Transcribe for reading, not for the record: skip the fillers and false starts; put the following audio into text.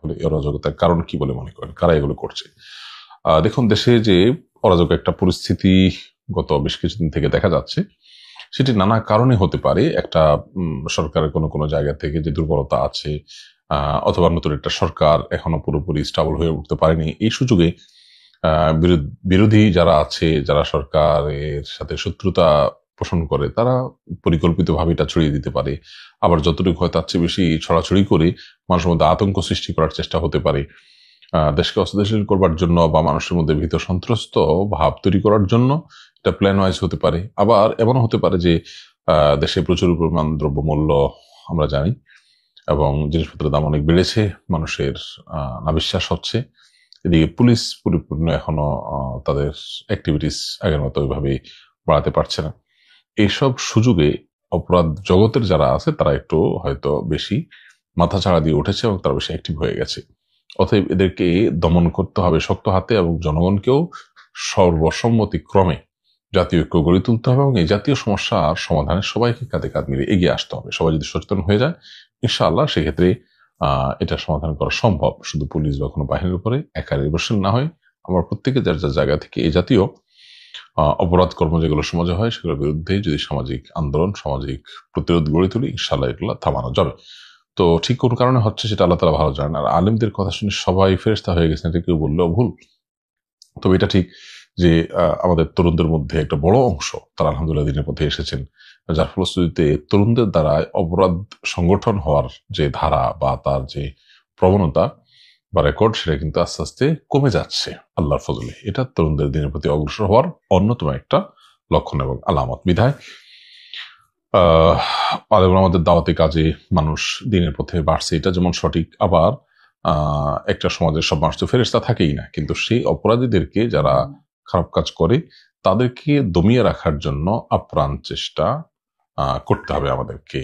তাহলে এই অরাজকতার কারণ কি বলে মনে করেন? কারা এগুলো করছে? দেখুন, দেশে যে অরাজক একটা পরিস্থিতি গত বেশ কিছুদিন থেকে দেখা যাচ্ছে, সেটি নানা কারণে হতে পারে। একটা সরকারের কোনো জায়গা থেকে যে দুর্বলতা আছে, অথবা নতুন একটা সরকার এখনো পুরোপুরি স্টেবল হয়ে উঠতে পারেনি। এই সুযোগে বিরোধী যারা আছে, যারা সরকারের সাথে শত্রুতা পোষণ করে, তারা পরিকল্পিতভাবে এটা ছড়িয়ে দিতে পারে। আবার যতটুকু হয় তার চেয়ে বেশি ছড়াছড়ি করে মানুষের মধ্যে আতঙ্ক সৃষ্টি করার চেষ্টা হতে পারে। দেশকে অস্থিতিশীল করবার জন্য বা মানুষের মধ্যে ভীত সন্ত্রস্ত ভাব তৈরি করার জন্য এটা প্ল্যান ওয়াইজ হতে পারে। আবার এমনও হতে পারে যে দেশে প্রচুর পরিমাণ দ্রব্যমূল্য আমরা জানি, এবং জিনিসপত্রের দাম অনেক বেড়েছে, মানুষের নাভিশ্বাস হচ্ছে। এদিকে পুলিশ পরিপূর্ণ এখনো তাদের অ্যাক্টিভিটিস আগের মতো ওইভাবে বাড়াতে পারছে না। এইসব সুযোগে অপরাধ জগতের যারা আছে তারা একটু হয়তো বেশি মাথাচাড়া দিয়ে উঠেছে এবং তারা বেশি অ্যাক্টিভ হয়ে গেছে। অতএব এদেরকে দমন করতে হবে শক্ত হাতে, এবং জনগণকেও সর্বসম্মতিক্রমে জাতীয় ঐক্য গড়ে তুলতে হবে, এবং এই জাতীয় সমস্যার সমাধানে সবাইকে কাঁধে কাঁধ মিলিয়ে এগিয়ে আসতে হবে। সবাই যদি সচেতন হয়ে যায়, ইনশাআল্লাহ সেক্ষেত্রে এটা সমাধান করা সম্ভব। শুধু পুলিশ বা কোনো বাহিনীর উপরে একা নির্ভরশীল না হয়, আমরা প্রত্যেকে যার যার জায়গা থেকে এই জাতীয় অপরাধ কর্ম যেগুলো সমাজে হয় সেগুলোর বিরুদ্ধে যদি সামাজিক আন্দোলন, সামাজিক প্রতিরোধ গড়ে তুলি, ইনশাআল্লাহ এগুলো থামানো যাবে। তো ঠিক কোন কারণে হচ্ছে সেটা আল্লাহ তাআলা ভালো জানেন। আর আলেমদের কথা শুনে সবাই ফেরেশতা হয়ে গেছেন, এটা কেউ বললেও ভুল। তবে এটা ঠিক যে আমাদের তরুণদের মধ্যে একটা বড় অংশ তারা আলহামদুলিল্লাহ দিনের পথে এসেছেন, যার ফলশ্রুতিতে তরুণদের দ্বারা অপরাধ সংগঠন হওয়ার যে ধারা বা তার যে প্রবণতা বা রেকর্ড, সেটা কিন্তু আস্তে আস্তে কমে যাচ্ছে আল্লাহর ফজলে। এটা তরুণদের দিনের প্রতি অগ্রসর হওয়ার অন্যতম একটা লক্ষণ এবং আলামত। বিধায় আমাদের দাওয়াতি কাজে মানুষ দিনের পথে বাড়ছে, এটা যেমন সঠিক। আবার একটা সমাজের সব মানুষ তো ফেরেশতা থাকেই না, কিন্তু সেই অপরাধীদেরকে যারা খারাপ কাজ করে তাদেরকে দমিয়ে রাখার জন্য আপ্রাণ চেষ্টা করতে হবে আমাদেরকে।